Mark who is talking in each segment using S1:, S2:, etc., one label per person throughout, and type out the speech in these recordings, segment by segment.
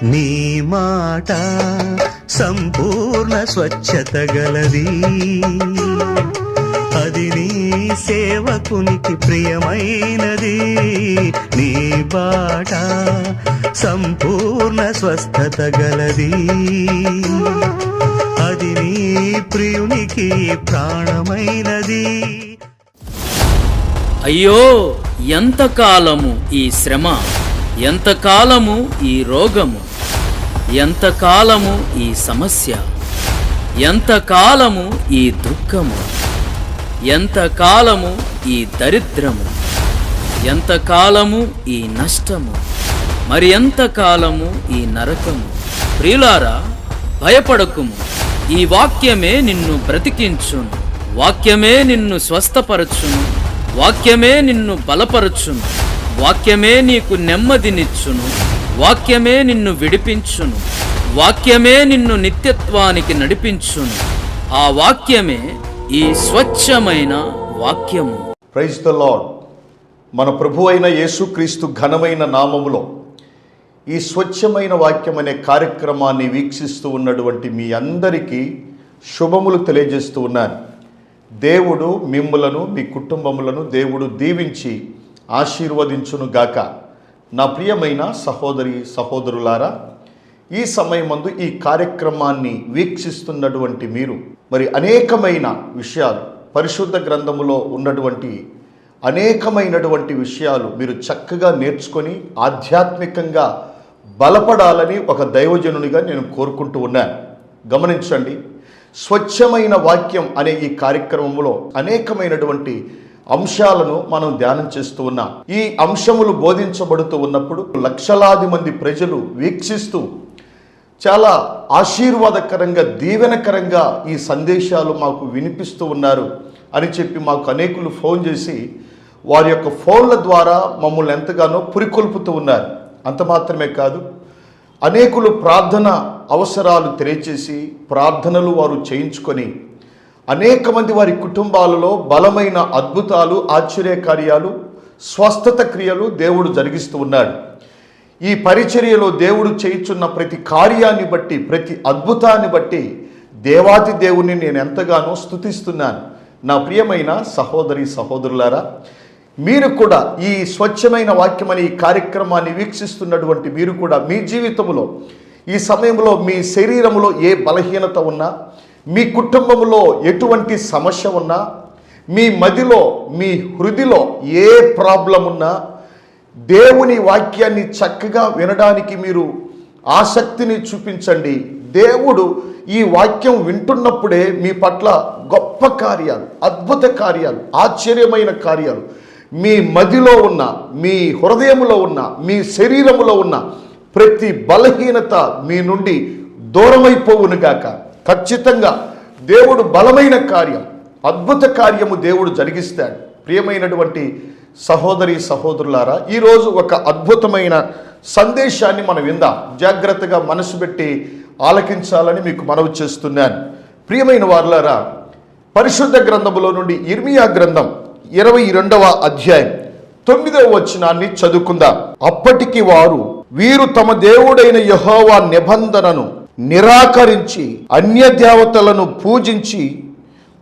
S1: నీ మాట సంపూర్ణ స్వచ్ఛత గలది, అది నీ సేవకునికి ప్రియమైనది. నీ బాట సంపూర్ణ స్వస్థత గలది, అది నీ ప్రియునికి ప్రాణమైనది.
S2: అయ్యో, ఎంతకాలము ఈ శ్రమ, ఎంతకాలము ఈ రోగము, ఎంతకాలము ఈ సమస్య, ఎంతకాలము ఈ దుఃఖము, ఎంతకాలము ఈ దరిద్రము, ఎంతకాలము ఈ నష్టము, మరి ఎంతకాలము ఈ నరకము. ప్రియులారా, భయపడకుము, ఈ వాక్యమే నిన్ను బ్రతికించును, వాక్యమే నిన్ను స్వస్థపరచును, వాక్యమే నిన్ను బలపరచును, వాక్యమే నీకు నెమ్మదినిచ్చును, వాక్యమే నిన్ను విడిపించును, వాక్యమే నిన్ను నిత్యత్వానికి నడిపించును. ఆ వాక్యమే ఈ స్వచ్ఛమైన వాక్యము.
S3: Praise the lord. మన ప్రభు అయిన యేసుక్రీస్తు ఘనమైన నామములో ఈ స్వచ్ఛమైన వాక్యం అనే కార్యక్రమాన్ని వీక్షిస్తూ ఉన్నటువంటి మీ అందరికీ శుభములు తెలియజేస్తూ ఉన్నాను. దేవుడు మిమ్ములను, మీ కుటుంబములను దేవుడు దీవించి ఆశీర్వదించును గాక. నా ప్రియమైన సహోదరి సహోదరులారా, ఈ సమయమందు ఈ కార్యక్రమాన్ని వీక్షిస్తున్నటువంటి మీరు మరి అనేకమైన విషయాలు, పరిశుద్ధ గ్రంథములో ఉన్నటువంటి అనేకమైనటువంటి విషయాలు మీరు చక్కగా నేర్చుకొని ఆధ్యాత్మికంగా బలపడాలని ఒక దైవజనునిగా నేను కోరుకుంటూ ఉన్నాను. గమనించండి, స్వచ్ఛమైన వాక్యం అనే ఈ కార్యక్రమంలో అనేకమైనటువంటి అంశాలను మనం ధ్యానం చేస్తూ ఉన్నాం. ఈ అంశములు బోధించబడుతూ ఉన్నప్పుడు లక్షలాది మంది ప్రజలు వీక్షిస్తూ చాలా ఆశీర్వాదకరంగా, దీవెనకరంగా ఈ సందేశాలు మాకు వినిపిస్తూ ఉన్నారు అని చెప్పి మాకు అనేకులు ఫోన్ చేసి వారి యొక్క ఫోన్ల ద్వారా మమ్మల్ని ఎంతగానో పురికొల్పుతూ ఉన్నారు. అంత మాత్రమే కాదు, అనేకులు ప్రార్థన అవసరాలు తెలియచేసి ప్రార్థనలు వారు చేయించుకొని అనేక మంది వారి కుటుంబాలలో బలమైన అద్భుతాలు, ఆశ్చర్యకార్యాలు, స్వస్థత క్రియలు దేవుడు జరిగిస్తూ ఉన్నాడు. ఈ పరిచర్యలో దేవుడు చేయుచున్న ప్రతి కార్యాన్ని బట్టి, ప్రతి అద్భుతాన్ని బట్టి దేవాది దేవుణ్ణి నేను ఎంతగానో స్తుతిస్తున్నాను. నా ప్రియమైన సహోదరి సహోదరులారా, మీరు కూడా ఈ స్వచ్ఛమైన వాక్యం అనే ఈ కార్యక్రమాన్ని వీక్షిస్తున్నటువంటి మీరు కూడా మీ జీవితంలో ఈ సమయంలో మీ శరీరంలో ఏ బలహీనత ఉన్నా, మీ కుటుంబంలో ఎటువంటి సమస్య ఉన్నా, మీ మదిలో, మీ హృదిలో ఏ ప్రాబ్లం ఉన్నా, దేవుని వాక్యాన్ని చక్కగా వినడానికి మీరు ఆసక్తిని చూపించండి. దేవుడు ఈ వాక్యం వింటున్నప్పుడే మీ పట్ల గొప్ప కార్యాలు, అద్భుత కార్యాలు, ఆశ్చర్యమైన కార్యాలు మీ మదిలో ఉన్న, మీ హృదయంలో ఉన్న, మీ శరీరములో ఉన్న ప్రతి బలహీనత మీ నుండి దూరమైపోవునుగాక. ఖచ్చితంగా దేవుడు బలమైన కార్యం, అద్భుత కార్యము దేవుడు జరిగిస్తాడు. ప్రియమైనటువంటి సహోదరి సహోదరులారా, ఈరోజు ఒక అద్భుతమైన సందేశాన్ని మనం విందాం. జాగ్రత్తగా మనసు పెట్టి ఆలకించాలని మీకు మనవి చేస్తున్నాను. ప్రియమైన వారులారా, పరిశుద్ధ గ్రంథములో నుండి ఇర్మియా గ్రంథం 22వ అధ్యాయం 9వ వచనాన్ని చదువుకుందాం. అప్పటికి వీరు తమ దేవుడైన యెహోవా నిబంధనను నిరాకరించి అన్య దేవతలను పూజించి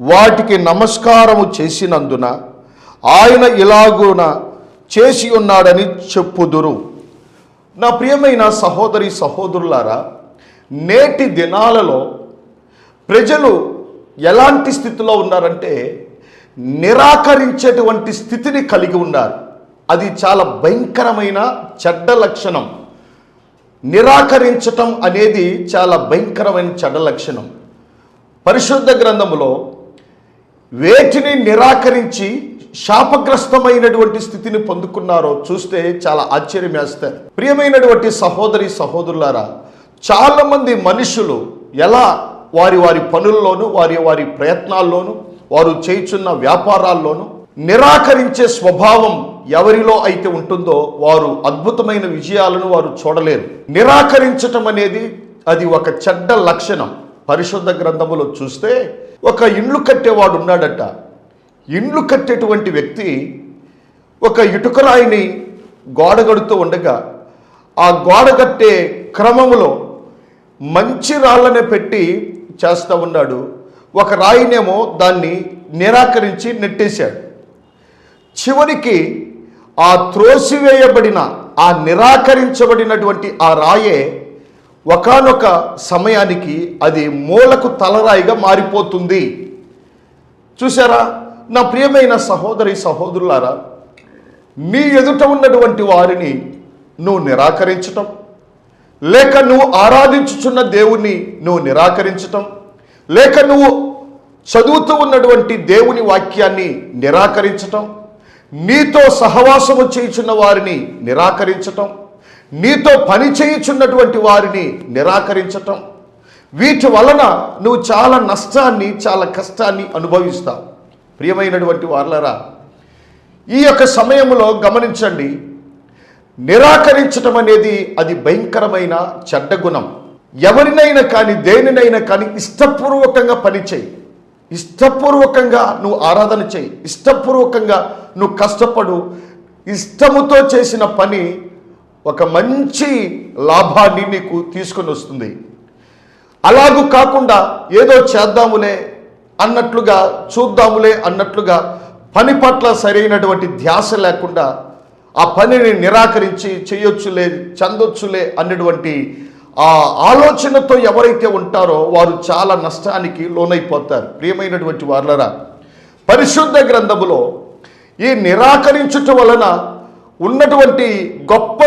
S3: వాటికి నమస్కారము చేసినందున ఆయన ఇలాగున చేసి ఉన్నాడని చెప్పుదురు. నా ప్రియమైన సహోదరి సహోదరులారా, నేటి దినాలలో ప్రజలు ఎలాంటి స్థితిలో ఉన్నారంటే నిరాకరించేటువంటి స్థితిని కలిగి ఉన్నారు. అది చాలా భయంకరమైన చెడ్డ లక్షణం. నిరాకరించటం అనేది చాలా భయంకరమైన చెడ్డ లక్షణం. పరిశుద్ధ గ్రంథములో వేటిని నిరాకరించి శాపగ్రస్తమైనటువంటి స్థితిని పొందుకున్నారో చూస్తే చాలా ఆశ్చర్యం వేస్తారు. ప్రియమైనటువంటి సహోదరి సహోదరులారా, చాలామంది మనుషులు ఎలా వారి వారి పనుల్లోనూ, వారి ప్రయత్నాల్లోనూ, వారు చేయుచున్న వ్యాపారాల్లోనూ నిరాకరించే స్వభావం ఎవరిలో అయితే ఉంటుందో వారు అద్భుతమైన విజయాలను వారు చూడలేరు. నిరాకరించటం అనేది అది ఒక చెడ్డ లక్షణం. పరిశుద్ధ గ్రంథములో చూస్తే ఒక ఇండ్లు కట్టేవాడు ఉన్నాడట. ఇండ్లు కట్టేటువంటి వ్యక్తి ఒక ఇటుకరాయిని గోడగడుతూ ఉండగా ఆ గోడ కట్టే క్రమములో మంచి రాళ్ళనే పెట్టి చేస్తూ ఉన్నాడు. ఒక రాయినేమో దాన్ని నిరాకరించి నెట్టేశాడు. చివరికి ఆ త్రోసివేయబడిన, ఆ నిరాకరించబడినటువంటి ఆ రాయే ఒకానొక సమయానికి అది మూలకు తలరాయిగా మారిపోతుంది. చూసారా నా ప్రియమైన సహోదరి సహోదరులారా, నీ ఎదుట ఉన్నటువంటి వారిని నువ్వు నిరాకరించటం, లేక నువ్వు ఆరాధించుచున్న దేవుణ్ణి నువ్వు నిరాకరించటం, లేక నువ్వు చదువుతూ ఉన్నటువంటి దేవుని వాక్యాన్ని నిరాకరించటం, నీతో సహవాసము చేయుచున్న వారిని నిరాకరించటం, నీతో పని చేయుచున్నటువంటి వారిని నిరాకరించటం, వీటి వలన నువ్వు చాలా నష్టాన్ని, చాలా కష్టాన్ని అనుభవిస్తావు. ప్రియమైనటువంటి వారలారా, ఈ యొక్క సమయంలో గమనించండి, నిరాకరించటం అనేది అది భయంకరమైన చెడ్డ గుణం. ఎవరినైనా కానీ దేనినైనా కానీ ఇష్టపూర్వకంగా పని చేయి, ఇష్టపూర్వకంగా నువ్వు ఆరాధన చేయి, ఇష్టపూర్వకంగా నువ్వు కష్టపడు. ఇష్టముతో చేసిన పని ఒక మంచి లాభాన్ని నీకు తీసుకొని వస్తుంది. అలాగూ కాకుండా ఏదో చేద్దాములే అన్నట్లుగా, చూద్దాములే అన్నట్లుగా పని పట్ల సరైనటువంటి ధ్యాస లేకుండా ఆ పనిని నిరాకరించి చేయొచ్చులే, చెందొచ్చులే అన్నటువంటి ఆ ఆలోచనతో ఎవరైతే ఉంటారో వారు చాలా నష్టానికి లోనైపోతారు. ప్రియమైనటువంటి వారలారా, పరిశుద్ధ గ్రంథములో ఈ నిరాకరించుట వలన ఉన్నటువంటి గొప్ప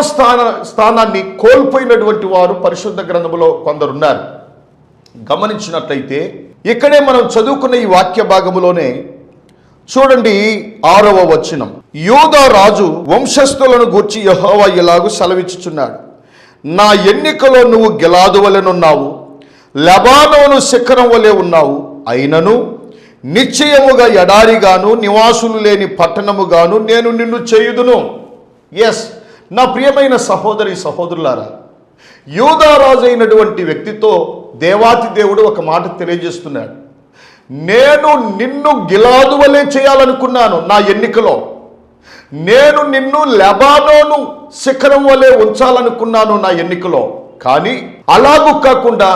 S3: స్థానాన్ని కోల్పోయినటువంటి వారు పరిశుద్ధ గ్రంథములో కొందరున్నారు. గమనించినట్లయితే ఇక్కడే మనం చదువుకున్న ఈ వాక్య భాగములోనే చూడండి 6వ వచనం, యూదా రాజు వంశస్థులను గూర్చి యెహోవా ఇలాగు సెలవిచ్చుచున్నాడు, నా ఎన్నికలో నువ్వు గిలాదు వలెనున్నావు, లెబానోను శిఖరం వలె ఉన్నావు, అయినను నిశ్చయముగా ఎడారిగాను నివాసులు లేని పట్టణముగాను నేను నిన్ను చేయుదును. ఎస్ నా ప్రియమైన సహోదరి సహోదరులారా, యూదా రాజు అయినటువంటి వ్యక్తితో దేవాతి దేవుడు ఒక మాట తెలియజేస్తున్నాడు. నేను నిన్ను గిలాదు వలె చేయాలనుకున్నాను నా ఎన్నికలో, నేను నిన్ను లెబానోను శిఖరం వలె ఉంచాలనుకున్నాను నా ఎన్నికలో, కానీ అలాగూ కాకుండా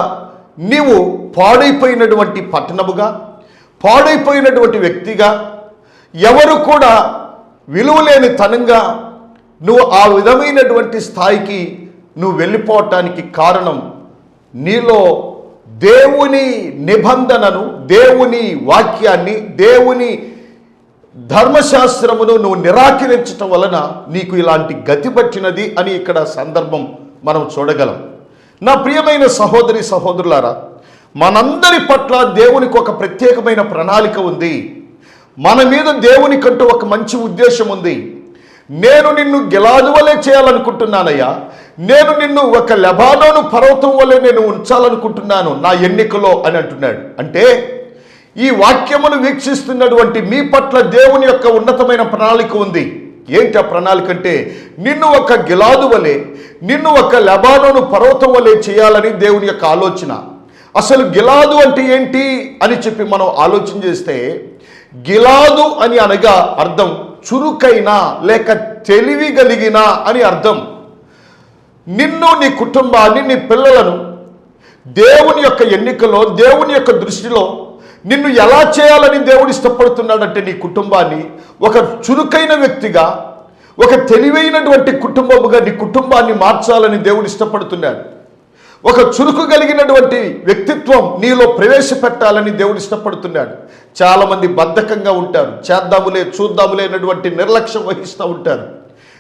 S3: నీవు పాడైపోయినటువంటి పట్టణముగా, పాడైపోయినటువంటి వ్యక్తిగా, ఎవరు కూడా విలువలేని తనంగా నువ్వు ఆ విధమైనటువంటి స్థాయికి నువ్వు వెళ్ళిపోవటానికి కారణం నీలో దేవుని నిబంధనను, దేవుని వాక్యాన్ని, దేవుని ధర్మశాస్త్రమును నువ్వు నిరాకరించటం వలన నీకు ఇలాంటి గతి పట్టినది అని ఇక్కడ సందర్భం మనం చూడగలం. నా ప్రియమైన సహోదరి సహోదరులారా, మనందరి పట్ల దేవునికి ఒక ప్రత్యేకమైన ప్రణాళిక ఉంది. మన మీద దేవునికంటూ ఒక మంచి ఉద్దేశం ఉంది. నేను నిన్ను గిలాదు వలె చేయాలనుకుంటున్నానయ్యా, నేను నిన్ను ఒక లెబానోను పర్వతం వలె నేను ఉంచాలనుకుంటున్నాను నా ఎన్నికలో అని అంటున్నాడు. అంటే ఈ వాక్యమును వీక్షిస్తున్నటువంటి మీ పట్ల దేవుని యొక్క ఉన్నతమైన ప్రణాళిక ఉంది. ఏంటి ఆ ప్రణాళిక అంటే, నిన్ను ఒక గిలాదు వలె, నిన్ను ఒక లెబానోను పర్వతం వలె చేయాలని దేవుని యొక్క ఆలోచన. అసలు గిలాదు అంటే ఏంటి అని చెప్పి మనం ఆలోచన చేస్తే, గిలాదు అని అనగా అర్థం చురుకైన లేక తెలివి కలిగిన అని అర్థం. నిన్ను, నీ కుటుంబాన్ని, నీ పిల్లలను దేవుని యొక్క ఎన్నికలో, దేవుని యొక్క దృష్టిలో నిన్ను ఎలా చేయాలని దేవుడు ఇష్టపడుతున్నాడంటే, నీ కుటుంబాన్ని ఒక చురుకైన వ్యక్తిగా, ఒక తెలివైనటువంటి కుటుంబముగా నీ కుటుంబాన్ని మార్చాలని దేవుడు ఇష్టపడుతున్నాడు. ఒక చురుకు కలిగినటువంటి వ్యక్తిత్వం నీలో ప్రవేశపెట్టాలని దేవుడు ఇష్టపడుతున్నాడు. చాలామంది బద్ధకంగా ఉంటారు, చేద్దాములే చూద్దాములే అన్నటువంటి నిర్లక్ష్యం వహిస్తూ ఉంటారు.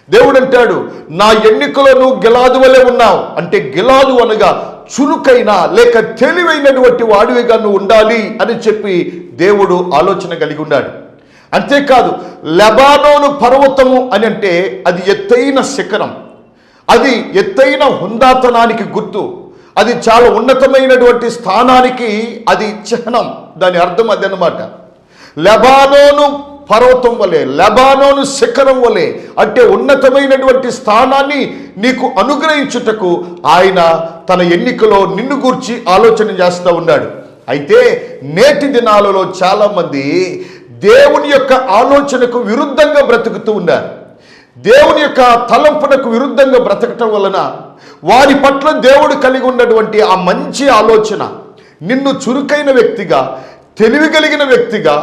S3: దేవుడు అంటాడు, నా ఎన్నికలో నువ్వు గిలాదు వలె ఉన్నావు. అంటే గిలాదు అనగా చురుకైన లేక తెలివైనటువంటి వాడివిగా నువ్వు ఉండాలి అని చెప్పి దేవుడు ఆలోచన కలిగి ఉన్నాడు. అంతేకాదు, లెబానోను పర్వతము అని అంటే అది ఎత్తైన శిఖరం, అది ఎత్తైన హుందాతనానికి గుర్తు, అది చాలా ఉన్నతమైనటువంటి స్థానానికి అది చిహ్నం. దాని అర్థం అది అన్నమాట. లెబానోను పర్వతం వలె, లెబానోను శిఖరం వలె అంటే ఉన్నతమైనటువంటి స్థానాన్ని నీకు అనుగ్రహించుటకు ఆయన తన ఎన్నికలో నిన్ను గూర్చి ఆలోచన చేస్తూ ఉన్నాడు. అయితే నేటి దినాలలో చాలామంది దేవుని యొక్క ఆలోచనకు విరుద్ధంగా బ్రతుకుతూ ఉన్నారు. దేవుని యొక్క తలంపునకు విరుద్ధంగా బ్రతకటం వలన వారి పట్ల దేవుడు కలిగి ఉన్నటువంటి ఆ మంచి ఆలోచన నిన్ను చురుకైన వ్యక్తిగా, తెలివి కలిగిన వ్యక్తిగా,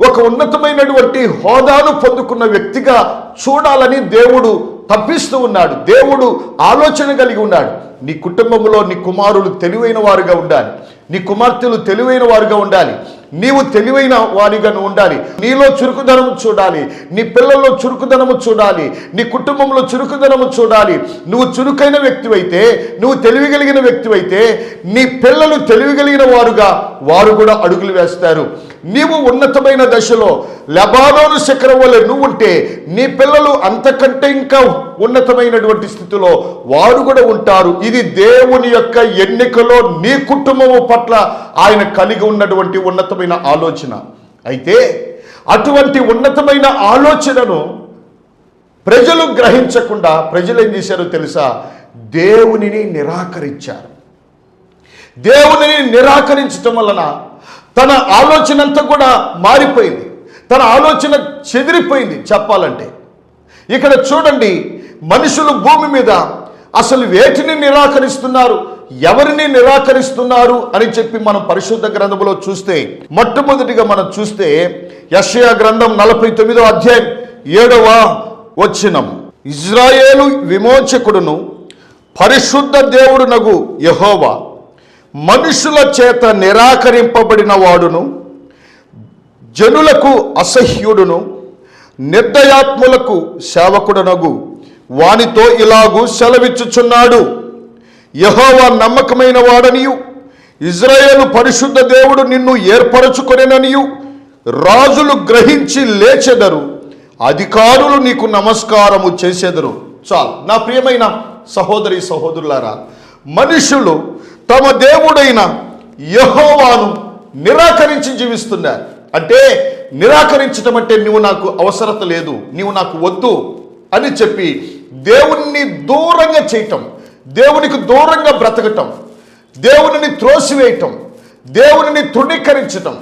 S3: ఒక ఉన్నతమైనటువంటి హోదాను పొందుకున్న వ్యక్తిగా చూడాలని దేవుడు తప్పిస్తూ ఉన్నాడు. దేవుడు ఆలోచన కలిగి ఉన్నాడు. నీ కుటుంబంలో నీ కుమారులు తెలివైన వారుగా ఉండాలి, నీ కుమార్తెలు తెలివైన వారుగా ఉండాలి, నీవు తెలివైన వారిగా ఉండాలి. నీలో చురుకుదనము చూడాలి, నీ పిల్లల్లో చురుకుదనము చూడాలి, నీ కుటుంబంలో చురుకుదనము చూడాలి. నువ్వు చురుకైన వ్యక్తివైతే, నువ్వు తెలివి కలిగిన వ్యక్తివైతే నీ పిల్లలు తెలివి కలిగిన వారుగా వారు కూడా అడుగులు వేస్తారు. నీవు ఉన్నతమైన దశలో లెబానోను శిఖరం వలె నువ్వుంటే నీ పిల్లలు అంతకంటే ఇంకా ఉన్నతమైనటువంటి స్థితిలో వారు కూడా ఉంటారు. ఇది దేవుని యొక్క ఎన్నికలో నీ కుటుంబము పట్ల ఆయన కలిగి ఉన్నటువంటి ఉన్నతమైన ఆలోచన. అయితే అటువంటి ఉన్నతమైన ఆలోచనను ప్రజలు గ్రహించకుండా ప్రజలు ఏం చేశారో తెలుసా? దేవునిని నిరాకరించారు. దేవునిని నిరాకరించటం వలన తన ఆలోచన అంతా కూడా మారిపోయింది, తన ఆలోచన చెదిరిపోయింది. చెప్పాలంటే ఇక్కడ చూడండి, మనుషులు భూమి మీద అసలు వేటిని నిరాకరిస్తున్నారు, ఎవరిని నిరాకరిస్తున్నారు అని చెప్పి మనం పరిశుద్ధ గ్రంథంలో చూస్తే, మొట్టమొదటిగా మనం చూస్తే యెషయా గ్రంథం 49వ అధ్యాయం 7వ వచనం, ఇజ్రాయేలు విమోచకుడును పరిశుద్ధ దేవుడునగు యెహోవా మనుషుల చేత నిరాకరింపబడిన వాడును, జనులకు అసహ్యుడును, నిర్దయాత్ములకు సేవకుడునగు వానితో ఇలాగూ సెలవిచ్చుచున్నాడు, యెహోవా నమ్మకమైన వాడనియు ఇజ్రాయేలు పరిశుద్ధ దేవుడు నిన్ను ఏర్పరచుకొనెననియు రాజులు గ్రహించి లేచెదరు, అధికారులు నీకు నమస్కారము చేసెదరు. చాలు. నా ప్రియమైన సహోదరి సహోదరులారా, మనుషులు తమ దేవుడైన యెహోవాను నిరాకరించి జీవిస్తున్నారు. అంటే నిరాకరించటం అంటే నువ్వు నాకు అవసరత లేదు, నీవు నాకు వద్దు అని చెప్పి దేవుణ్ణి దూరంగా చేయటం, దేవునికి దూరంగా బ్రతకటం, దేవునిని త్రోసివేయటం, దేవునిని తృణీకరించటం,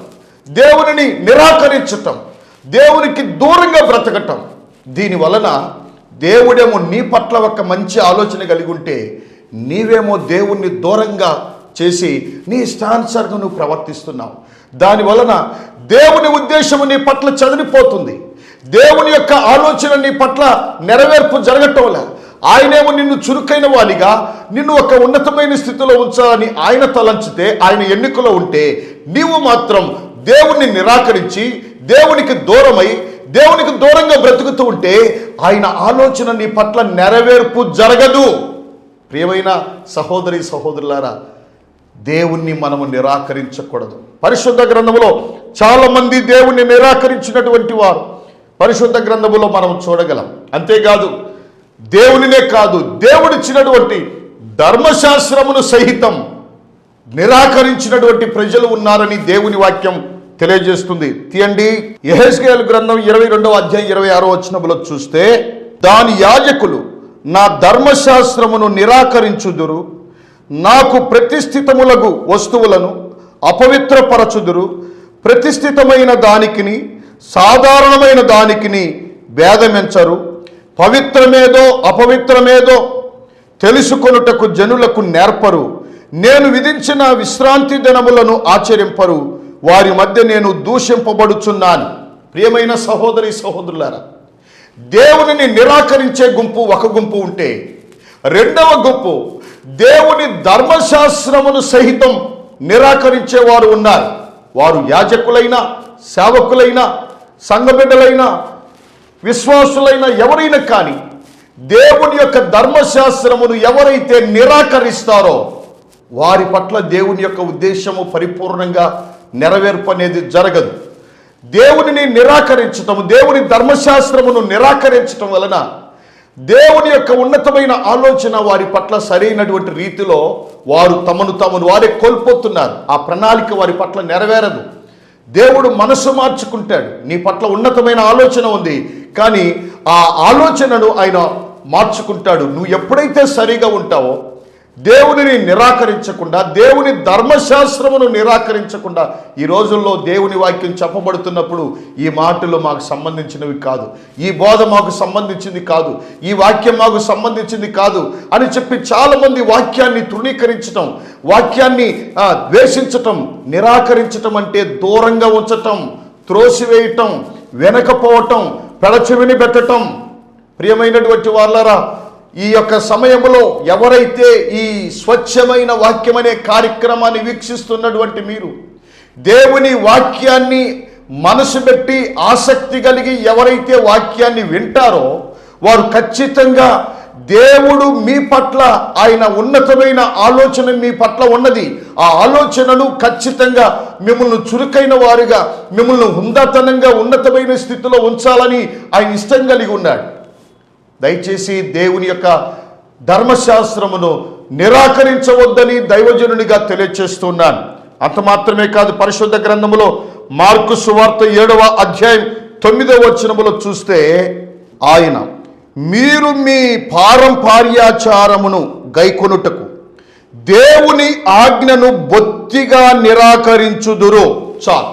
S3: దేవునిని నిరాకరించటం, దేవునికి దూరంగా బ్రతకటం. దీని వలన దేవుడేమో నీ పట్ల ఒక మంచి ఆలోచన కలిగి ఉంటే నీవేమో దేవుణ్ణి దూరంగా చేసి నీ ఇష్టానుసారంగా నువ్వు ప్రవర్తిస్తున్నావు. దాని వలన దేవుని ఉద్దేశము నీ పట్ల చదిరిపోతుంది, దేవుని యొక్క ఆలోచన నీ పట్ల నెరవేర్పు జరగటంలా. ఆయనేమో నిన్ను చురుకైన వానిగా, నిన్ను ఒక ఉన్నతమైన స్థితిలో ఉంచాలని ఆయన తలంచితే, ఆయన ఎన్నికలో ఉంటే, నీవు మాత్రం దేవుణ్ణి నిరాకరించి దేవునికి దూరమై దేవునికి దూరంగా బ్రతుకుతూ ఉంటే ఆయన ఆలోచన నీ పట్ల నెరవేర్పు జరగదు. ప్రియమైన సహోదరి సహోదరులారా, దేవుణ్ణి మనము నిరాకరించకూడదు. పరిశుద్ధ గ్రంథములో చాలామంది దేవుణ్ణి నిరాకరించినటువంటి వారు పరిశుద్ధ గ్రంథములో మనం చూడగలం. అంతేకాదు, దేవునినే కాదు, దేవుడిచ్చినటువంటి ధర్మశాస్త్రమును సహితం నిరాకరించినటువంటి ప్రజలు ఉన్నారని దేవుని వాక్యం తెలియజేస్తుంది. తీయండి, యెహెజ్కేలు గ్రంథం 22వ అధ్యాయం 26వ వచనములో చూస్తే, దాని యాజకులు నా ధర్మశాస్త్రమును నిరాకరించుదురు, నాకు ప్రతిష్ఠితములగు వస్తువులను అపవిత్రపరచుదురు, ప్రతిష్ఠితమైన దానికిని సాధారణమైన దానికిని భేదమెంచరు, పవిత్రమేదో అపవిత్రమేదో తెలుసుకొనుటకు జనులకు నేర్పరు, నేను విధించిన విశ్రాంతి దినములను ఆచరింపరు, వారి మధ్య నేను దూషింపబడుచున్నాను. ప్రియమైన సహోదరి సహోదరులారా, దేవునిని నిరాకరించే గుంపు ఒక గుంపు ఉంటే, రెండవ గుంపు దేవుని ధర్మశాస్త్రమును సహితం నిరాకరించేవారు ఉన్నారు. వారు యాజకులైనా, సేవకులైనా, సంఘబిడ్డలైనా, విశ్వాసులైనా ఎవరైనా కానీ దేవుని యొక్క ధర్మశాస్త్రమును ఎవరైతే నిరాకరిస్తారో వారి పట్ల దేవుని యొక్క ఉద్దేశము పరిపూర్ణంగా నెరవేర్పు అనేది జరగదు. దేవునిని నిరాకరించటము, దేవుని ధర్మశాస్త్రమును నిరాకరించటం వలన దేవుని యొక్క ఉన్నతమైన ఆలోచన వారి పట్ల సరైనటువంటి రీతిలో వారు తమను వారే కోల్పోతున్నారు. ఆ ప్రణాళిక వారి పట్ల నెరవేరదు. దేవుడు మనసు మార్చుకుంటాడు. నీ పట్ల ఉన్నతమైన ఆలోచన ఉంది, కానీ ఆ ఆలోచనను ఆయన మార్చుకుంటాడు. నువ్వు ఎప్పుడైతే సరిగా ఉంటావో, దేవునిని నిరాకరించకుండా, దేవుని ధర్మశాస్త్రమును నిరాకరించకుండా, ఈ రోజుల్లో దేవుని వాక్యం చెప్పబడుతున్నప్పుడు ఈ మాటలు మాకు సంబంధించినవి కాదు, ఈ బోధ మాకు సంబంధించింది కాదు, ఈ వాక్యం మాకు సంబంధించింది కాదు అని చెప్పి చాలామంది వాక్యాన్ని తృణీకరించటం, వాక్యాన్ని ద్వేషించటం, నిరాకరించటం అంటే దూరంగా ఉంచటం, త్రోసివేయటం, వెనకపోవటం, పెడచెవిని పెట్టటం. ప్రియమైనటువంటి వాళ్ళారా, ఈ యొక్క సమయంలో ఎవరైతే ఈ స్వచ్ఛమైన వాక్యం అనే కార్యక్రమాన్ని వీక్షిస్తున్నటువంటి మీరు దేవుని వాక్యాన్ని మనసు పెట్టి ఆసక్తి కలిగి ఎవరైతే వాక్యాన్ని వింటారో వారు ఖచ్చితంగా దేవుడు మీ పట్ల ఆయన ఉన్నతమైన ఆలోచన మీ పట్ల ఉన్నది. ఆ ఆలోచనలు ఖచ్చితంగా మిమ్మల్ని చురుకైన వారుగా, మిమ్మల్ని హుందాతనంగా ఉన్నతమైన స్థితిలో ఉంచాలని ఆయన ఇష్టం కలిగి ఉన్నాడు. దయచేసి దేవుని యొక్క ధర్మశాస్త్రమును నిరాకరించవద్దని దైవజనునిగా తెలియచేస్తున్నాను. అంత మాత్రమే కాదు, పరిశుద్ధ గ్రంథములో మార్కు సువార్త 7వ అధ్యాయం 9వ వచనములో చూస్తే ఆయన, మీరు మీ పారంపర్యాచారమును గైకొనుటకు దేవుని ఆజ్ఞను బొత్తిగా నిరాకరించుదురు. చాలు,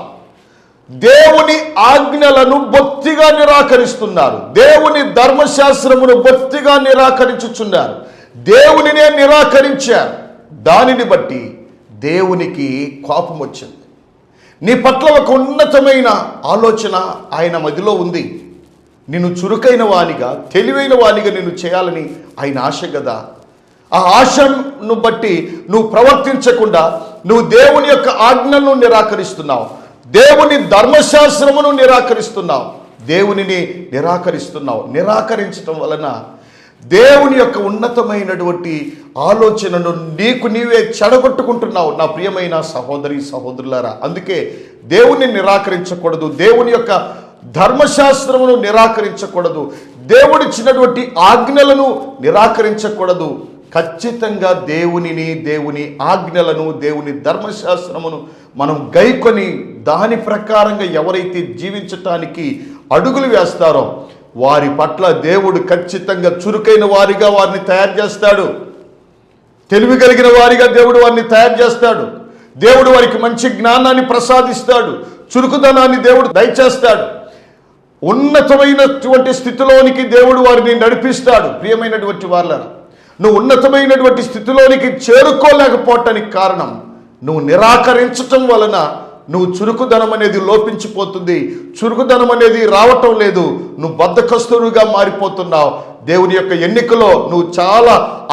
S3: దేవుని ఆజ్ఞలను బొత్తిగా నిరాకరిస్తున్నారు, దేవుని ధర్మశాస్త్రమును బొత్తిగా నిరాకరించుచున్నారు, దేవునినే నిరాకరించారు. దానిని బట్టి దేవునికి కోపం వచ్చింది. నీ పట్ల ఒక ఉన్నతమైన ఆలోచన ఆయన మదిలో ఉంది. నిన్ను చురుకైన వానిగా, తెలివైన వానిగా నిన్ను చేయాలని ఆయన ఆశ కదా. ఆ ఆశను బట్టి నువ్వు ప్రవర్తించకుండా నువ్వు దేవుని యొక్క ఆజ్ఞలను నిరాకరిస్తున్నావు, దేవుని ధర్మశాస్త్రమును నిరాకరిస్తున్నావు, దేవునిని నిరాకరిస్తున్నావు. నిరాకరించటం వలన దేవుని యొక్క ఉన్నతమైనటువంటి ఆలోచనను నీకు నీవే చెడగొట్టుకుంటున్నావు. నా ప్రియమైన సహోదరి సహోదరులారా, అందుకే దేవుని నిరాకరించకూడదు, దేవుని యొక్క ధర్మశాస్త్రమును నిరాకరించకూడదు, దేవుడిచ్చినటువంటి ఆజ్ఞలను నిరాకరించకూడదు. ఖచ్చితంగా దేవునిని, దేవుని ఆజ్ఞలను, దేవుని ధర్మశాస్త్రమును మనం గైకొని దాని ప్రకారంగా ఎవరైతే జీవించటానికి అడుగులు వేస్తారో వారి పట్ల దేవుడు ఖచ్చితంగా చురుకైన వారిగా వారిని తయారు చేస్తాడు, తెలివి కలిగిన వారిగా దేవుడు వారిని తయారు చేస్తాడు. దేవుడు వారికి మంచి జ్ఞానాన్ని ప్రసాదిస్తాడు, చురుకుదనాన్ని దేవుడు దయచేస్తాడు, ఉన్నతమైనటువంటి స్థితిలోనికి దేవుడు వారిని నడిపిస్తాడు. ప్రియమైనటువంటి వాళ్ళ, నువ్వు ఉన్నతమైనటువంటి స్థితిలోనికి చేరుకోలేకపోవటానికి కారణం నువ్వు నిరాకరించటం వలన నువ్వు చురుకుదనం అనేది లోపించిపోతుంది, చురుకుదనం అనేది రావటం లేదు, నువ్వు బద్ధకస్తుడుగా మారిపోతున్నావు. దేవుని యొక్క ఎన్నికలో నువ్వు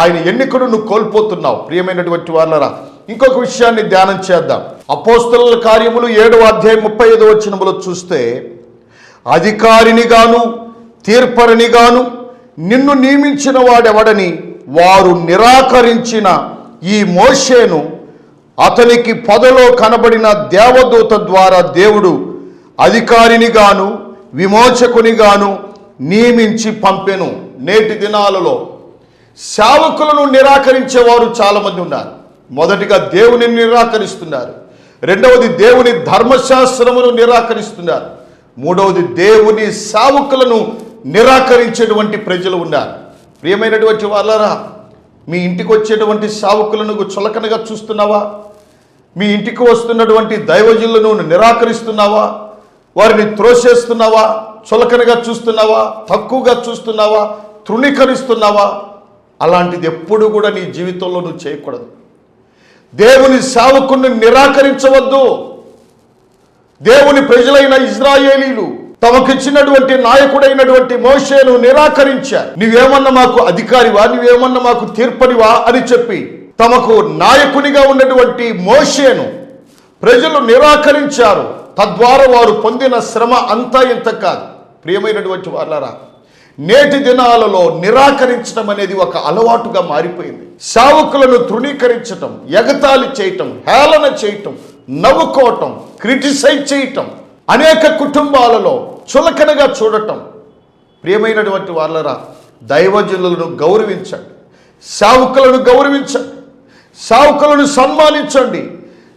S3: ఆయన ఎన్నికను నువ్వు కోల్పోతున్నావు. ప్రియమైనటువంటి వాళ్ళరా, ఇంకొక విషయాన్ని ధ్యానం చేద్దాం. అపోస్తలుల కార్యములు 7వ అధ్యాయం 35వ వచనములో చూస్తే, అధికారిని గాను తీర్పరిని గాను నిన్ను నియమించిన వాడెవడని వారు నిరాకరించిన ఈ మోషేను అతనికి పొదలో కనబడిన దేవదూత ద్వారా దేవుడు అధికారిని గాను విమోచకుని గాను నియమించి పంపెను. నేటి దినాలలో సేవకులను నిరాకరించేవారు చాలామంది ఉన్నారు. మొదటిగా దేవుని నిరాకరిస్తున్నారు, రెండవది దేవుని ధర్మశాస్త్రమును నిరాకరిస్తున్నారు, మూడవది దేవుని సేవకులను నిరాకరించేటువంటి ప్రజలు ఉన్నారు. ప్రియమైనటువంటి వాళ్ళరా, మీ ఇంటికి వచ్చేటువంటి సేవకులను చులకనగా చూస్తున్నావా? మీ ఇంటికి వస్తున్నటువంటి దైవజనులను నిరాకరిస్తున్నావా? వారిని త్రోసేస్తున్నావా? చులకనగా చూస్తున్నావా? తక్కువగా చూస్తున్నావా? తృణీకరిస్తున్నావా? అలాంటిది ఎప్పుడు కూడా నీ జీవితంలో నువ్వు చేయకూడదు. దేవుని సేవకుని నిరాకరించవద్దు. దేవుని ప్రజలైన ఇజ్రాయేలీలు తమకిచ్చినటువంటి నాయకుడైనటువంటి మోషేను నిరాకరించారు. నువ్వేమన్నా మాకు అధికారివా, నువ్వేమన్నా మాకు తీర్పనివా అని చెప్పి తమకు నాయకునిగా ఉన్నటువంటి మోషేను ప్రజలు నిరాకరించారు. తద్వారా వారు పొందిన శ్రమ అంతా ఇంత కాదు. ప్రియమైనటువంటి వాళ్ళారా, నేటి దినాలలో నిరాకరించడం అనేది ఒక అలవాటుగా మారిపోయింది. సేవకులను తృణీకరించటం, ఎగతాళి చేయటం, హేళన చేయటం, నవ్వుకోవటం, క్రిటిసైజ్ చేయటం, అనేక కుటుంబాలలో చులకనగా చూడటం. ప్రియమైనటువంటి వాళ్ళరా, దైవజనులను గౌరవించండి, సేవకులను గౌరవించండి, సేవకులను సన్మానించండి,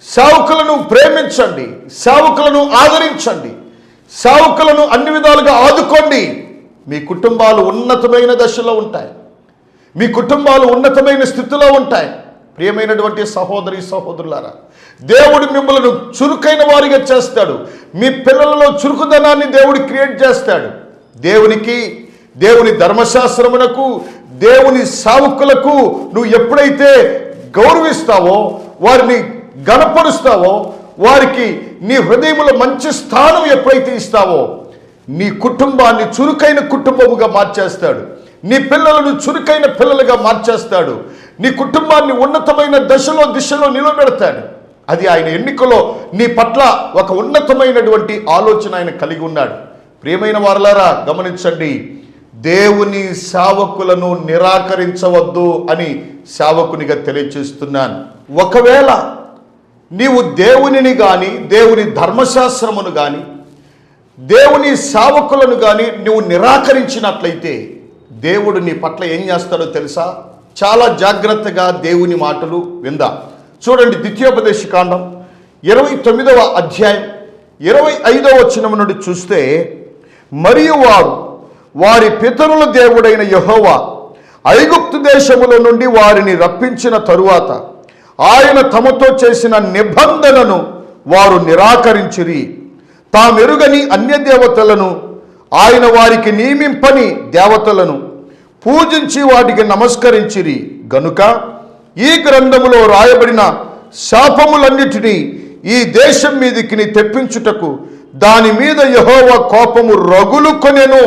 S3: సేవకులను ప్రేమించండి, సేవకులను ఆదరించండి, సేవకులను అన్ని విధాలుగా ఆదుకోండి. మీ కుటుంబాలు ఉన్నతమైన దశలో ఉంటాయి, మీ కుటుంబాలు ఉన్నతమైన స్థితిలో ఉంటాయి. ప్రియమైనటువంటి సహోదరి సహోదరులారా, దేవుడు మిమ్మల్ని చురుకైన వారిగా చేస్తాడు. మీ పిల్లలలో చురుకుదనాన్ని దేవుడు క్రియేట్ చేస్తాడు. దేవునికి, దేవుని ధర్మశాస్త్రమునకు, దేవుని సేవకులకు నువ్వు ఎప్పుడైతే గౌరవిస్తావో, వారిని గణపరుస్తావో, వారికి నీ హృదయంలో మంచి స్థానం ఎప్పుడైతే ఇస్తావో, నీ కుటుంబాన్ని చురుకైన కుటుంబముగా మార్చేస్తాడు. నీ పిల్లలను చురుకైన పిల్లలుగా మార్చేస్తాడు. నీ కుటుంబాన్ని ఉన్నతమైన దిశలో నిలబెడతాడు. అది ఆయన ఎన్నికలో నీ పట్ల ఒక ఉన్నతమైనటువంటి ఆలోచన ఆయన కలిగి ఉన్నాడు. ప్రియమైన వారలారా, గమనించండి, దేవుని సేవకులను నిరాకరించవద్దు అని సేవకునిగా తెలియచేస్తున్నాను. ఒకవేళ నీవు దేవునిని కానీ, దేవుని ధర్మశాస్త్రమును కానీ, దేవుని సేవకులను కానీ నువ్వు నిరాకరించినట్లయితే దేవుడు నీ పట్ల ఏం చేస్తాడో తెలుసా? చాలా జాగ్రత్తగా దేవుని మాటలు విందాం. చూడండి, ద్వితీయోపదేశకాండం 29వ అధ్యాయం 25వ వచనం నుండి చూస్తే, మరియు వారు వారి పితరుల దేవుడైన యెహోవా ఐగుప్తు దేశముల నుండి వారిని రప్పించిన తరువాత ఆయన తమతో చేసిన నిబంధనను వారు నిరాకరించిరి. తామెరుగని అన్య దేవతలను, ఆయన వారికి నియమింపని దేవతలను పూజించి వాటికి నమస్కరించిరి. గనుక ఈ గ్రంథములో రాయబడిన శాపములన్నిటినీ ఈ దేశం మీదికి తెప్పించుటకు దాని మీద యెహోవా కోపము రగులుకొనెను.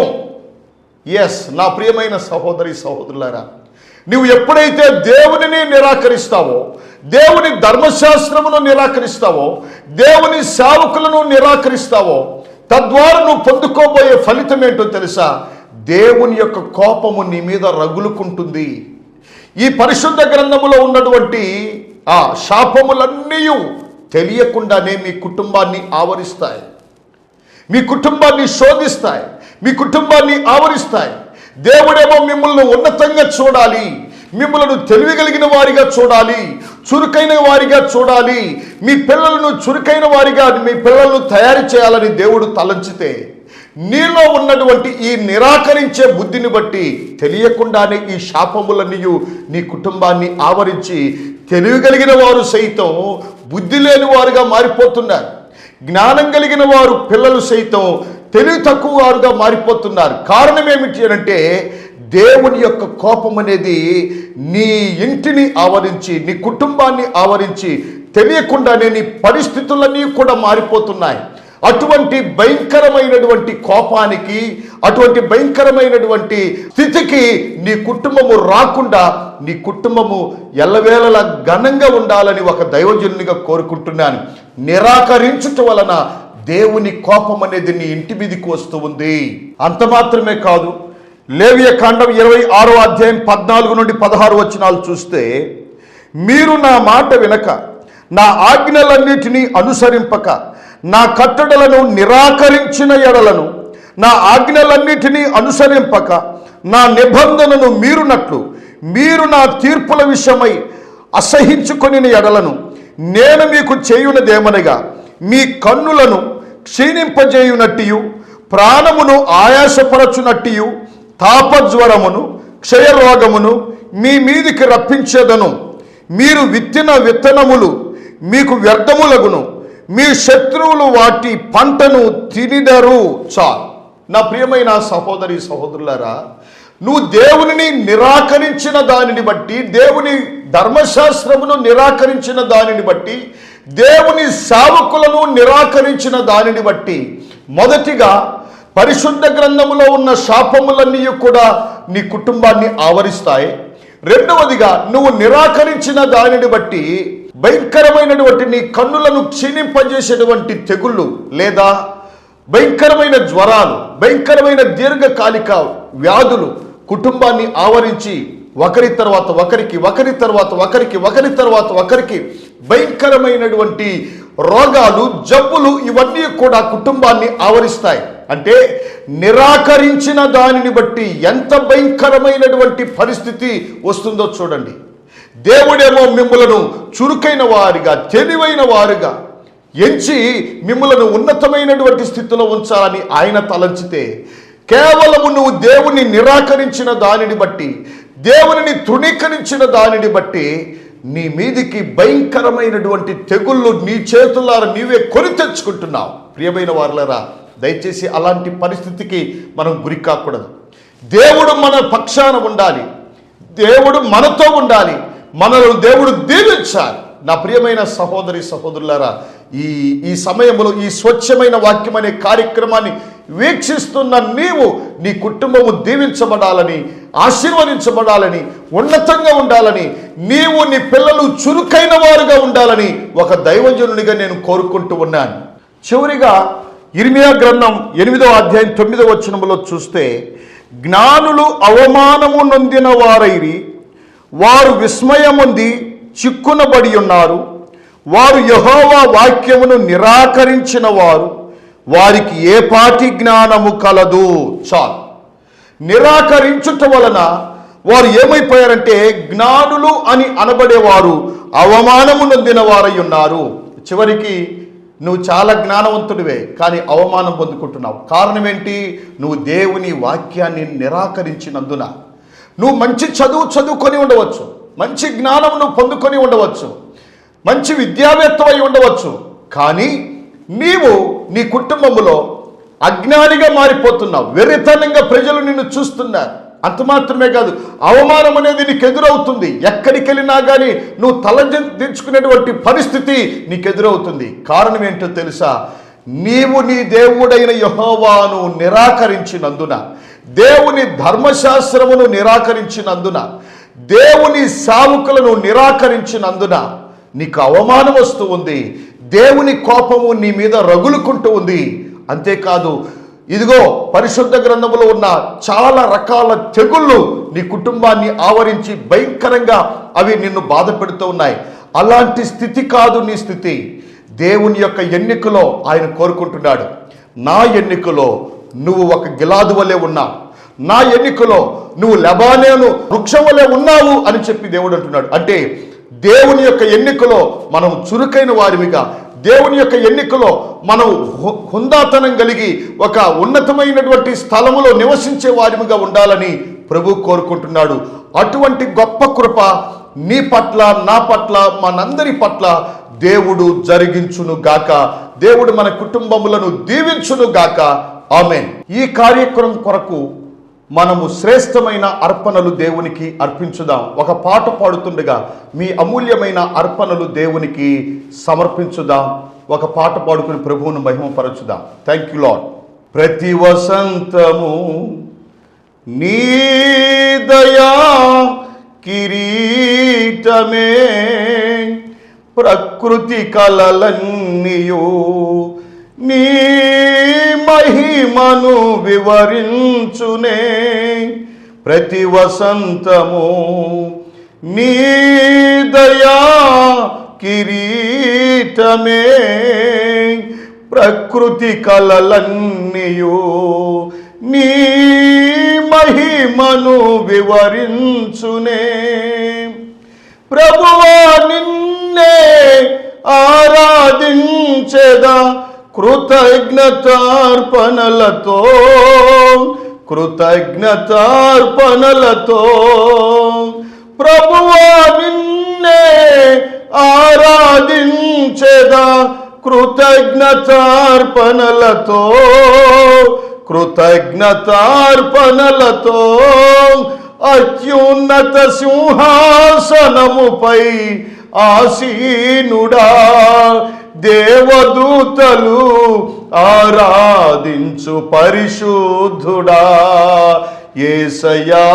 S3: ఎస్, నా ప్రియమైన సహోదరి సహోదరులారా, నువ్వు ఎప్పుడైతే దేవునిని నిరాకరిస్తావో, దేవుని ధర్మశాస్త్రమును నిరాకరిస్తావో, దేవుని సేవకులను నిరాకరిస్తావో, తద్వారా నువ్వు పొందుకోబోయే ఫలితం ఏంటో తెలుసా? దేవుని యొక్క కోపము నీ మీద రగులుకుంటుంది. ఈ పరిశుద్ధ గ్రంథములో ఉన్నటువంటి ఆ శాపములన్నీ తెలియకుండానే మీ కుటుంబాన్ని ఆవరిస్తాయి, మీ కుటుంబాన్ని శోధిస్తాయి, మీ కుటుంబాన్ని ఆవరిస్తాయి. దేవుడేమో మిమ్మల్ని ఉన్నతంగా చూడాలి, మిమ్మల్ని తెలివిగలిగిన వారిగా చూడాలి, చురుకైన వారిగా చూడాలి, మీ పిల్లలను చురుకైన వారిగా మీ పిల్లలను తయారు చేయాలని దేవుడు తలంచితే, నీలో ఉన్నటువంటి ఈ నిరాకరించే బుద్ధిని బట్టి తెలియకుండానే ఈ శాపములన్నీ నీ కుటుంబాన్ని ఆవరించి తెలివిగలిగిన వారు సైతం బుద్ధి లేని వారుగా మారిపోతున్నారు. జ్ఞానం కలిగిన వారు పిల్లలు సైతం తెలివి తక్కువ వారుగా మారిపోతున్నారు. కారణం ఏమిటి అంటే, దేవుని యొక్క కోపం అనేది నీ ఇంటిని ఆవరించి, నీ కుటుంబాన్ని ఆవరించి తెలియకుండానే నీ పరిస్థితులన్నీ కూడా మారిపోతున్నాయి. అటువంటి భయంకరమైనటువంటి కోపానికి, అటువంటి భయంకరమైనటువంటి స్థితికి నీ కుటుంబము రాకుండా, నీ కుటుంబము ఎల్లవేళలా ఘనంగా ఉండాలని ఒక దైవజనునిగా కోరుకుంటున్నాను. నిరాకరించుట వలన దేవుని కోపం అనేది నీ ఇంటి మీదకి వస్తూ ఉంది. అంత మాత్రమే కాదు, లేవియ కాండం 26వ అధ్యాయం 14 నుండి 16 వచనాలు చూస్తే, మీరు నా మాట వినక, నా ఆజ్ఞలన్నిటినీ అనుసరింపక, నా కట్టడలను నిరాకరించిన ఎడలను, నా ఆజ్ఞలన్నిటినీ అనుసరింపక, నా నిబంధనను మీరునట్లు, మీరు నా తీర్పుల విషయమై అసహించుకొని ఎడలను, నేను మీకు చేయునదేమనగా, మీ కన్నులను క్షీణింపజేయునట్టియు, ప్రాణమును ఆయాసపరచునట్టియు, తాపజ్వరమును క్షయరోగమును మీ మీదికి రప్పించేదను. మీరు విత్తిన విత్తనములు మీకు వ్యర్థములగును, మీ శత్రువులు వాటి పంటను తినిదరు. చాలు. నా ప్రియమైన సహోదరి సహోదరులారా, నువ్వు దేవునిని నిరాకరించిన దానిని బట్టి, దేవుని ధర్మశాస్త్రమును నిరాకరించిన దానిని బట్టి, దేవుని సేవకులను నిరాకరించిన దానిని బట్టి, మొదటిగా పరిశుద్ధ గ్రంథములో ఉన్న శాపములన్నీ కూడా నీ కుటుంబాన్ని ఆవరిస్తాయి. రెండవదిగా, నువ్వు నిరాకరించిన దానిని బట్టి భయంకరమైనటువంటి నీ కన్నులను క్షీణింపజేసేటువంటి తెగుళ్ళు, లేదా భయంకరమైన జ్వరాలు, భయంకరమైన దీర్ఘకాలిక వ్యాధులు కుటుంబాన్ని ఆవరించి ఒకరి తర్వాత ఒకరికి, ఒకరి తర్వాత ఒకరికి, ఒకరి తర్వాత ఒకరికి భయంకరమైనటువంటి రోగాలు, జబ్బులు ఇవన్నీ కూడా కుటుంబాన్ని ఆవరిస్తాయి. అంటే నిరాకరించిన దానిని బట్టి ఎంత భయంకరమైనటువంటి పరిస్థితి వస్తుందో చూడండి. దేవుడేమో మిమ్మలను చురుకైన వారిగా, తెలివైన వారుగా ఎంచి మిమ్మలను ఉన్నతమైనటువంటి స్థితిలో ఉంచాలని ఆయన తలంచితే, కేవలము నువ్వు దేవుని నిరాకరించిన దానిని బట్టి, దేవునిని తృణీకరించిన దానిని బట్టి నీ మీదికి భయంకరమైనటువంటి తెగుళ్ళు నీ చేతులారా నీవే కొని తెచ్చుకుంటున్నావు. ప్రియమైన వారలారా, దయచేసి అలాంటి పరిస్థితికి మనం గురి కాకూడదు. దేవుడు మన పక్షాన ఉండాలి, దేవుడు మనతో ఉండాలి, మనల్ని దేవుడు దీవించాలి. నా ప్రియమైన సహోదరి సహోదరులారా, ఈ సమయంలో ఈ స్వచ్ఛమైన వాక్యం అనే కార్యక్రమాన్ని వీక్షిస్తున్న నీవు, నీ కుటుంబము దీవించబడాలని, ఆశీర్వదించబడాలని, ఉన్నతంగా ఉండాలని, నీవు నీ పిల్లలు చురుకైన వారుగా ఉండాలని ఒక దైవజనునిగా నేను కోరుకుంటూ ఉన్నాను. చివరిగా ఇర్మియా గ్రంథం 8వ అధ్యాయం 9వ వచనములో చూస్తే, జ్ఞానులు అవమానము నొందిన వారైరి, వారు విస్మయముంది చిక్కునబడి ఉన్నారు, వారు యెహోవా వాక్యమును నిరాకరించిన వారు, వారికి ఏ పాటి జ్ఞానము కలదు. చాలు. నిరాకరించుట వలన వారు ఏమైపోయారంటే జ్ఞానులు అని అనబడేవారు అవమానము నొందిన వారై ఉన్నారు. చివరికి నువ్వు చాలా జ్ఞానవంతుడివే, కానీ అవమానం పొందుకుంటున్నావు. కారణం ఏంటి? నువ్వు దేవుని వాక్యాన్ని నిరాకరించినందున. నువ్వు మంచి చదువుకొని ఉండవచ్చు, మంచి జ్ఞానం నువ్వు పొందుకొని ఉండవచ్చు, మంచి విద్యావేత్తమై ఉండవచ్చు, కానీ నీవు నీ కుటుంబంలో అజ్ఞానిగా మారిపోతున్నావు. వెర్రితనంగా ప్రజలు నిన్ను చూస్తున్నారు. అంత మాత్రమే కాదు, అవమానం అనేది నీకు ఎదురవుతుంది. ఎక్కడికి వెళ్ళినా కానీ నువ్వు తలదించుకునేటువంటి పరిస్థితి నీకు ఎదురవుతుంది. కారణం ఏంటో తెలుసా? నీవు నీ దేవుడైన యెహోవాను నిరాకరించినందున, దేవుని ధర్మశాస్త్రమును నిరాకరించినందున, దేవుని సేవకులను నిరాకరించినందున నీకు అవమానం వస్తూ ఉంది. దేవుని కోపము నీ మీద రగులుకుంటూ ఉంది. అంతేకాదు, ఇదిగో పరిశుద్ధ గ్రంథములో ఉన్న చాలా రకాల తెగుళ్ళు నీ కుటుంబాన్ని ఆవరించి భయంకరంగా అవి నిన్ను బాధ పెడుతూ ఉన్నాయి. అలాంటి స్థితి కాదు నీ స్థితి. దేవుని యొక్క ఎన్నికలో ఆయన కోరుకుంటున్నాడు, నా ఎన్నికలో నువ్వు ఒక గిలాదు వలె ఉన్నావు, నా ఎన్నికలో నువ్వు లెబానోను వృక్షం వలె ఉన్నావు అని చెప్పి దేవుడు అంటున్నాడు. అంటే దేవుని యొక్క ఎన్నికలో మనం చురుకైన వారిగా, దేవుని యొక్క ఎన్నికలో మనం హుందాతనం కలిగి ఒక ఉన్నతమైనటువంటి స్థలములో నివసించే వారిగా ఉండాలని ప్రభు కోరుకుంటున్నాడు. అటువంటి గొప్ప కృప నీ పట్ల, నా పట్ల, మనందరి పట్ల దేవుడు జరిగించును గాక. దేవుడు మన కుటుంబములను దీవించును గాక. ఆమేన్. ఈ కార్యక్రమం కొరకు మనము శ్రేష్టమైన అర్పణలు దేవునికి అర్పించుదాం. ఒక పాట పాడుతుండగా మీ అమూల్యమైన అర్పణలు దేవునికి సమర్పించుదాం. ఒక పాట పాడుకుని ప్రభువును మహిమపరచుదాం. Thank you lord. ప్రతి వసంతము నీ దయా కిరీటమే, ప్రకృతి కలలన్నీయు నీ మహిమను వివరించునే. ప్రతి వసంతము నీ దయా కిరీటమే, ప్రకృతి కలలన్నీయు నీ మహిమను వివరించునే. ప్రభువా నిన్నే ఆరాధించెదా కృతజ్ఞతార్పణలతో, కృతజ్ఞతార్పణలతో. ప్రభువా నిన్నే ఆరాధించెదా కృతజ్ఞతార్పణలతో, కృతజ్ఞతార్పణలతో. అత్యున్నత సింహాసనముపై ఆసీనుడా, దేవదూతలు ఆరాధించు పరిశుద్ధుడా. యేసయ్యా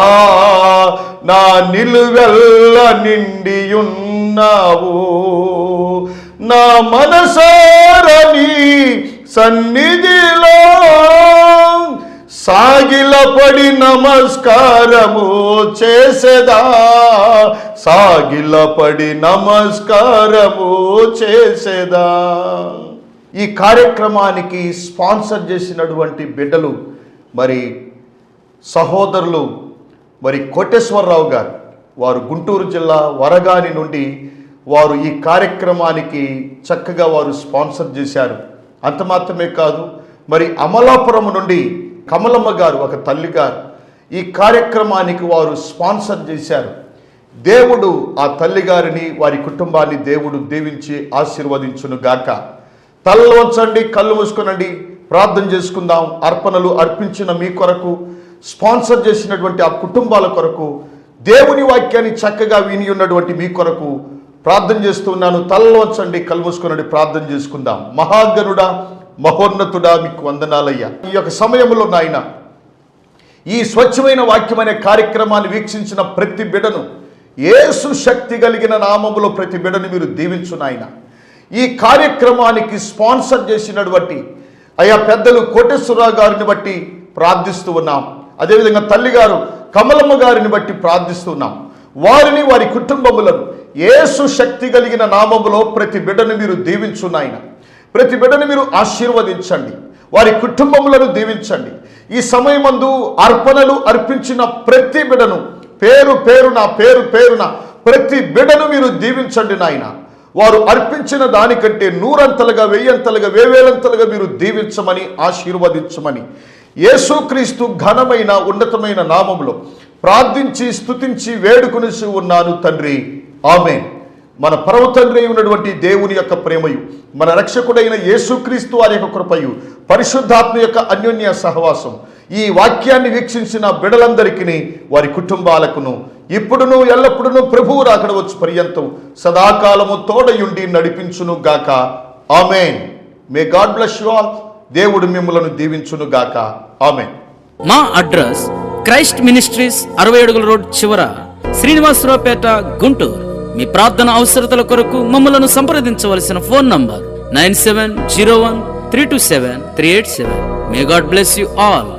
S3: నా నిలువెల్ల నిండియున్నావు, నా మనసారని సన్నిధిలో సాగిలపడి నమస్కారము చేసేదా, సాగిలపడి నమస్కారము చేసేదా. ఈ కార్యక్రమానికి స్పాన్సర్ చేసినటువంటి బిడ్డలు, మరి సహోదరులు, మరి కోటేశ్వరరావు గారు, వారు గుంటూరు జిల్లా వరగాని నుండి వారు ఈ కార్యక్రమానికి చక్కగా వారు స్పాన్సర్ చేశారు. అంత మాత్రమే కాదు, మరి అమలాపురం నుండి కమలమ్మ గారు, ఒక తల్లి గారు, ఈ కార్యక్రమానికి వారు స్పాన్సర్ చేశారు. దేవుడు ఆ తల్లిగారిని వారి కుటుంబాన్ని దేవుడు దీవించి ఆశీర్వదించును గాక. తలలో ఉంచండి, కళ్ళు మూసుకొనండి, ప్రార్థన చేసుకుందాం. అర్పణలు అర్పించిన మీ కొరకు, స్పాన్సర్ చేసినటువంటి ఆ కుటుంబాల కొరకు, దేవుని వాక్యాన్ని చక్కగా విని ఉన్నటువంటి మీ కొరకు ప్రార్థన చేస్తున్నాను. తలలో ఉంచండి, కళ్ళు మూసుకొనండి, ప్రార్థన చేసుకుందాం. మహాగణుడా, మహోన్నతుడా, మీకు వందనాలయ్యా. ఈ యొక్క సమయంలో నాయన ఈ స్వచ్ఛమైన వాక్యం అనే కార్యక్రమాన్ని వీక్షించిన ప్రతి బిడ్డను యేసు శక్తి కలిగిన నామములో ప్రతి బిడ్డను మీరు దీవించు నాయన. ఈ కార్యక్రమానికి స్పాన్సర్ చేసినటువంటి అయ్యా పెద్దలు కోటేశ్వరరావు గారిని బట్టి ప్రార్థిస్తూ ఉన్నాం. అదేవిధంగా తల్లిగారు కమలమ్మ గారిని బట్టి ప్రార్థిస్తున్నాం. వారిని, వారి కుటుంబములను యేసు శక్తి కలిగిన నామములో ప్రతి బిడ్డను మీరు దీవించు నాయన. ప్రతి బిడ్డను మీరు ఆశీర్వదించండి, వారి కుటుంబములను దీవించండి. ఈ సమయమందు అర్పణలు అర్పించిన ప్రతి బిడ్డను పేరు పేరున ప్రతి బిడ్డను మీరు దీవించండి నాయన. వారు అర్పించిన దానికంటే నూరంతలుగా, వెయ్యంతలుగా, వేవేలంతలుగా మీరు దీవించమని, ఆశీర్వదించమని యేసుక్రీస్తు ఘనమైన ఉన్నతమైన నామములో ప్రార్థించి స్తుతించి వేడుకొనిసి ఉన్నాను తండ్రి, ఆమేన్. మన పరమ తండ్రి ఉన్నటువంటి దేవుని యొక్క ప్రేమయు, మన రక్షకుడైన యేసుక్రీస్తు వారి యొక్క కృపయు, పరిశుద్ధాత్మ యొక్క అన్యోన్య సహవాసం ఈ వాక్యాన్ని వీక్షించిన బిడలందరికీ, వారి కుటుంబాలకును ఇప్పుడును ఎల్లప్పుడును ప్రభువు రాకడ వచ్చు పర్యంతం సదాకాలము తోడయుండి నడిపించును గాక. ఆమేన్. May God bless you all. దేవుడు మిమ్మలను దీవించును గాక. ఆమేన్.
S2: మా అడ్రస్ క్రైస్ట్ మినిస్ట్రీస్ 60 అడుగుల రోడ్ చివర, శ్రీనివాసరావుపేట, గుంటూరు. మీ ప్రార్థన అవసరతల కొరకు మమ్మలను సంప్రదించవలసిన phone number 9701327387. May God bless you all.